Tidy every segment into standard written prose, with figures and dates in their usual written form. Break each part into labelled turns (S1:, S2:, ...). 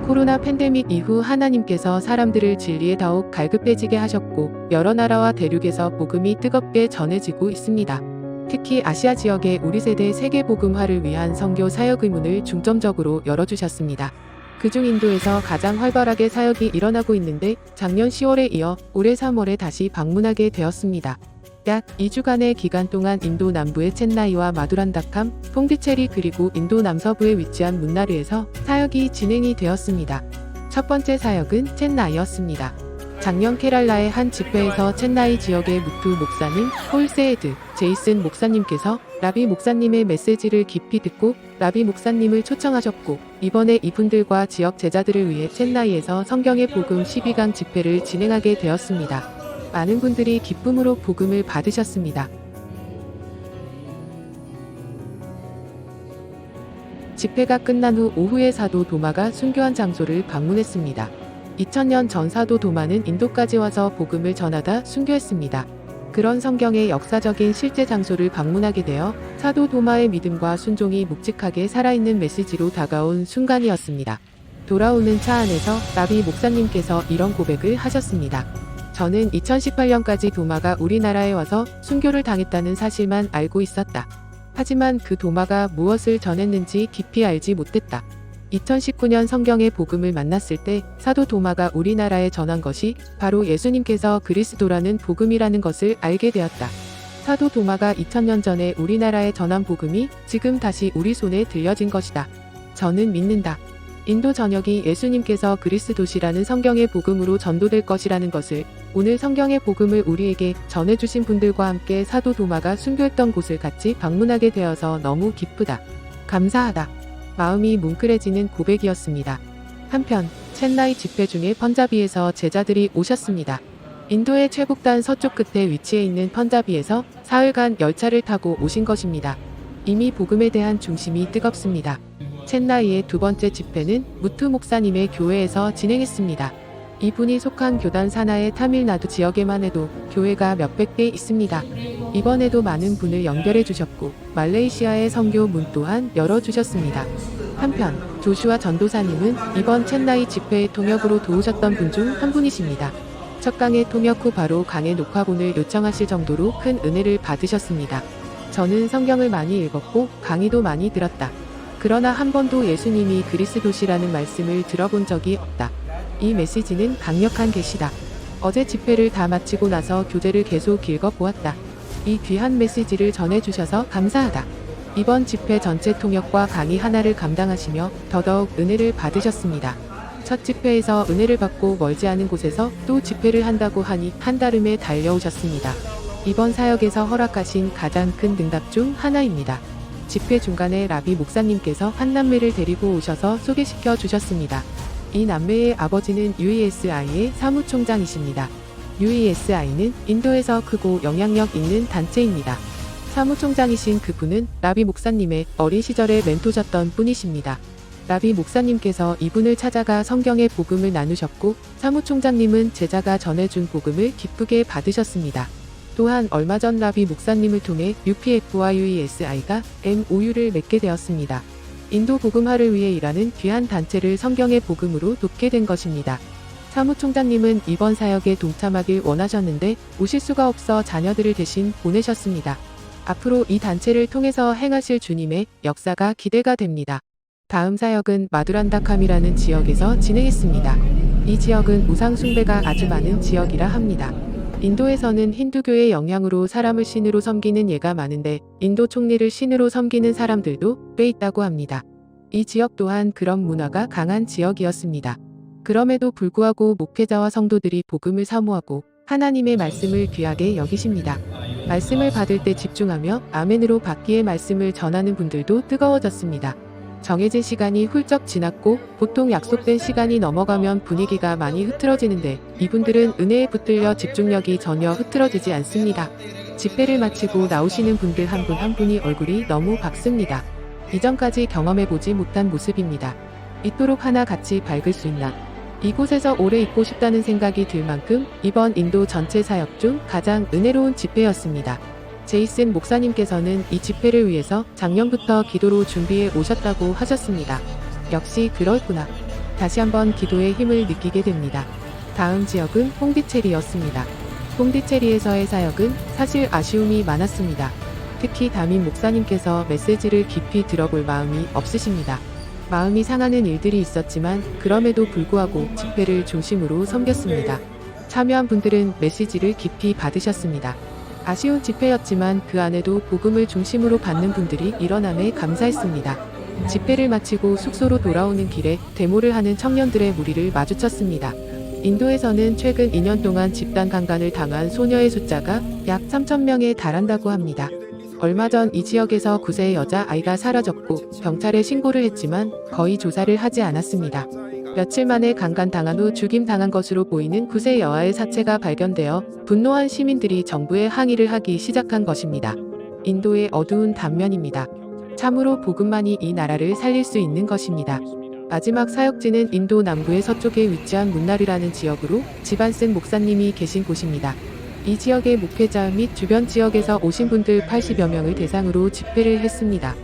S1: 코로나 팬데믹 이후 하나님께서 사람들을 진리에 더욱 갈급해지게 하셨고 여러 나라와 대륙에서 복음이 뜨겁게 전해지고 있습니다. 특히 아시아 지역의 우리 세대 세계복음화를 위한 선교 사역 의문을 중점적으로 열어주셨습니다. 그중 인도에서 가장 활발하게 사역이 일어나고 있는데 작년 10월에 이어 올해 3월에 다시 방문하게 되었습니다. 약 2주간의 기간 동안 인도 남부의 첸나이와 마두란다캄, 퐁디체리 그리고 인도 남서부에 위치한 문나르에서 사역이 진행이 되었습니다. 첫 번째 사역은 첸나이였습니다. 작년 케랄라의 한 집회에서 첸나이 지역의 무투 목사님, 폴세에드, 제이슨 목사님께서 라비 목사님의 메시지를 깊이 듣고 라비 목사님을 초청하셨고 이번에 이분들과 지역 제자들을 위해 첸나이에서 성경의 복음 12강 집회를 진행하게 되었습니다. 많은 분들이 기쁨으로 복음을 받으셨습니다. 집회가 끝난 후 오후에 사도 도마가 순교한 장소를 방문했습니다. 2000년 전 사도 도마는 인도까지 와서 복음을 전하다 순교했습니다. 그런 성경의 역사적인 실제 장소를 방문하게 되어 사도 도마의 믿음과 순종이 묵직하게 살아있는 메시지로 다가온 순간이었습니다. 돌아오는 차 안에서 라비 목사님께서 이런 고백을 하셨습니다. 저는 2018년까지 도마가 우리나라에 와서 순교를 당했다는 사실만 알고 있었다. 하지만 그 도마가 무엇을 전했는지 깊이 알지 못했다. 2019년 성경의 복음을 만났을 때 사도 도마가 우리나라에 전한 것이 바로 예수님께서 그리스도라는 복음이라는 것을 알게 되었다. 사도 도마가 2000년 전에 우리나라에 전한 복음이 지금 다시 우리 손에 들려진 것이다. 저는 믿는다. 인도 전역이 예수님께서 그리스도시라는 성경의 복음으로 전도될 것이라는 것을 오늘 성경의 복음을 우리에게 전해주신 분들과 함께 사도 도마가 순교했던 곳을 같이 방문하게 되어서 너무 기쁘다. 감사하다. 마음이 뭉클해지는 고백이었습니다. 한편 첸나이 집회 중에 펀자비에서 제자들이 오셨습니다. 인도의 최북단 서쪽 끝에 위치해 있는 펀자비에서 사흘간 열차를 타고 오신 것입니다. 이미 복음에 대한 중심이 뜨겁습니다. 첸나이의 두 번째 집회는 무투 목사님의 교회에서 진행했습니다. 이분이 속한 교단 산하의 타밀나두 지역에만 해도 교회가 몇백 개 있습니다. 이번에도 많은 분을 연결해 주셨고 말레이시아의 선교 문 또한 열어주셨습니다. 한편 조슈아 전도사님은 이번 첸나이 집회의 통역으로 도우셨던 분 중 한 분이십니다. 첫 강의 통역 후 바로 강의 녹화본을 요청하실 정도로 큰 은혜를 받으셨습니다. 저는 성경을 많이 읽었고 강의도 많이 들었다. 그러나 한 번도 예수님이 그리스도시라는 말씀을 들어본 적이 없다. 이 메시지는 강력한 계시다. 어제 집회를 다 마치고 나서 교재를 계속 읽어보았다. 이 귀한 메시지를 전해주셔서 감사하다. 이번 집회 전체 통역과 강의 하나를 감당하시며 더더욱 은혜를 받으셨습니다. 첫 집회에서 은혜를 받고 멀지 않은 곳에서 또 집회를 한다고 하니 한달음에 달려오셨습니다. 이번 사역에서 허락하신 가장 큰 능답 중 하나입니다. 집회 중간에 라비 목사님께서 한 남매를 데리고 오셔서 소개시켜 주셨습니다. 이 남매의 아버지는 UESI의 사무총장이십니다. UESI는 인도에서 크고 영향력 있는 단체입니다. 사무총장이신 그분은 라비 목사님의 어린 시절에 멘토셨던 분이십니다. 라비 목사님께서 이분을 찾아가 성경의 복음을 나누셨고 사무총장님은 제자가 전해준 복음을 기쁘게 받으셨습니다. 또한 얼마 전 라비 목사님을 통해 UPF와 UESI가 MOU를 맺게 되었습니다. 인도 복음화를 위해 일하는 귀한 단체를 성경의 복음으로 돕게 된 것입니다. 사무총장님은 이번 사역에 동참하길 원하셨는데 오실 수가 없어 자녀들을 대신 보내셨습니다. 앞으로 이 단체를 통해서 행하실 주님의 역사가 기대가 됩니다. 다음 사역은 마두란다캄이라는 지역에서 진행했습니다. 이 지역은 우상 숭배가 아주 많은 지역이라 합니다. 인도에서는 힌두교의 영향으로 사람을 신으로 섬기는 예가 많은데 인도 총리를 신으로 섬기는 사람들도 꽤 있다고 합니다. 이 지역 또한 그런 문화가 강한 지역이었습니다. 그럼에도 불구하고 목회자와 성도들이 복음을 사모하고 하나님의 말씀을 귀하게 여기십니다. 말씀을 받을 때 집중하며 아멘으로 받기의 말씀을 전하는 분들도 뜨거워졌습니다. 정해진 시간이 훌쩍 지났고 보통 약속된 시간이 넘어가면 분위기가 많이 흐트러지는데 이분들은 은혜에 붙들려 집중력이 전혀 흐트러지지 않습니다. 집회를 마치고 나오시는 분들 한 분 한 분이 얼굴이 너무 밝습니다. 이전까지 경험해보지 못한 모습입니다. 이토록 하나같이 밝을 수 있나. 이곳에서 오래 있고 싶다는 생각이 들 만큼 이번 인도 전체 사역 중 가장 은혜로운 집회였습니다. 제이슨 목사님께서는 이 집회를 위해서 작년부터 기도로 준비해 오셨다고 하셨습니다. 역시 그렇구나. 다시 한번 기도의 힘을 느끼게 됩니다. 다음 지역은 퐁디체리였습니다. 퐁디체리에서의 사역은 사실 아쉬움이 많았습니다. 특히 담임 목사님께서 메시지를 깊이 들어볼 마음이 없으십니다. 마음이 상하는 일들이 있었지만 그럼에도 불구하고 집회를 중심으로 섬겼습니다. 참여한 분들은 메시지를 깊이 받으셨습니다. 아쉬운 집회였지만 그 안에도 복음을 중심으로 받는 분들이 일어남에 감사했습니다. 집회를 마치고 숙소로 돌아오는 길에 데모를 하는 청년들의 무리를 마주쳤습니다. 인도에서는 최근 2년 동안 집단 강간을 당한 소녀의 숫자가 약 3,000명에 달한다고 합니다. 얼마 전 이 지역에서 9세 여자아이가 사라졌고 경찰에 신고를 했지만 거의 조사를 하지 않았습니다. 며칠 만에 강간당한 후 죽임당한 것으로 보이는 9세 여아의 사체가 발견되어 분노한 시민들이 정부에 항의를 하기 시작한 것입니다. 인도의 어두운 단면입니다. 참으로 복음만이 이 나라를 살릴 수 있는 것입니다. 마지막 사역지는 인도 남부의 서쪽에 위치한 문나르라는 지역으로 지반슨 목사님이 계신 곳입니다. 이 지역의 목회자 및 주변 지역에서 오신 분들 80여 명을 대상으로 집회를 했습니다.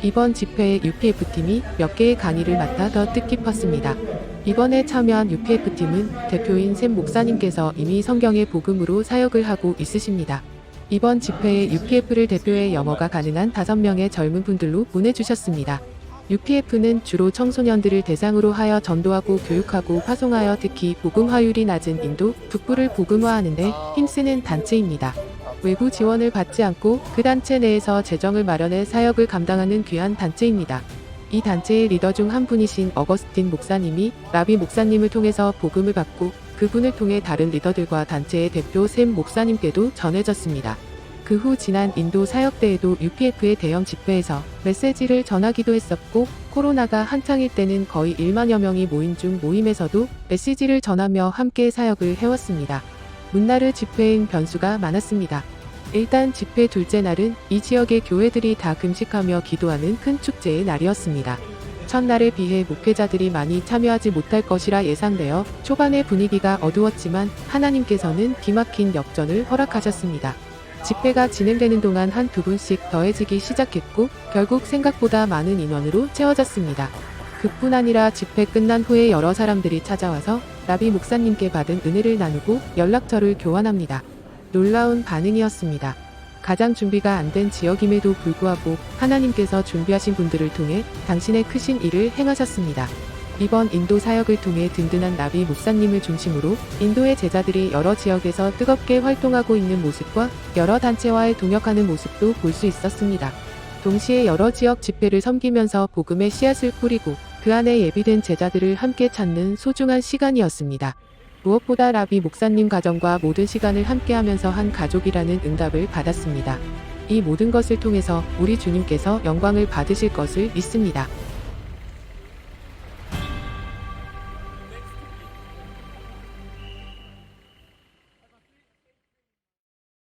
S1: 이번 집회에 UPF팀이 몇 개의 강의를 맡아 더 뜻깊었습니다. 이번에 참여한 UPF팀은 대표인 샘 목사님께서 이미 성경의 복음으로 사역을 하고 있으십니다. 이번 집회에 UPF를 대표해 영어가 가능한 5명의 젊은 분들로 보내주셨습니다. UPF는 주로 청소년들을 대상으로 하여 전도하고 교육하고 파송하여 특히 복음화율이 낮은 인도 북부를 복음화하는데 힘쓰는 단체입니다. 외부 지원을 받지 않고 그 단체 내에서 재정을 마련해 사역을 감당하는 귀한 단체입니다. 이 단체의 리더 중 한 분이신 어거스틴 목사님이 라비 목사님을 통해서 복음을 받고 그분을 통해 다른 리더들과 단체의 대표 샘 목사님께도 전해졌습니다. 그 후 지난 인도 사역대에도 UPF의 대형 집회에서 메시지를 전하기도 했었고 코로나가 한창일 때는 거의 1만여 명이 모인 중 모임에서도 메시지를 전하며 함께 사역을 해왔습니다. 문나르 집회엔 변수가 많았습니다. 일단 집회 둘째 날은 이 지역의 교회들이 다 금식하며 기도하는 큰 축제의 날이었습니다. 첫날에 비해 목회자들이 많이 참여하지 못할 것이라 예상되어 초반의 분위기가 어두웠지만 하나님께서는 기막힌 역전을 허락하셨습니다. 집회가 진행되는 동안 한두 분씩 더해지기 시작했고 결국 생각보다 많은 인원으로 채워졌습니다. 그뿐 아니라 집회 끝난 후에 여러 사람들이 찾아와서 라비 목사님께 받은 은혜를 나누고 연락처를 교환합니다. 놀라운 반응이었습니다. 가장 준비가 안 된 지역임에도 불구하고 하나님께서 준비하신 분들을 통해 당신의 크신 일을 행하셨습니다. 이번 인도 사역을 통해 든든한 라비 목사님을 중심으로 인도의 제자들이 여러 지역에서 뜨겁게 활동하고 있는 모습과 여러 단체와의 동역하는 모습도 볼 수 있었습니다. 동시에 여러 지역 집회를 섬기면서 복음의 씨앗을 뿌리고 그 안에 예비된 제자들을 함께 찾는 소중한 시간이었습니다. 무엇보다 라비 목사님 가정과 모든 시간을 함께하면서 한 가족이라는 응답을 받았습니다. 이 모든 것을 통해서 우리 주님께서 영광을 받으실 것을 믿습니다.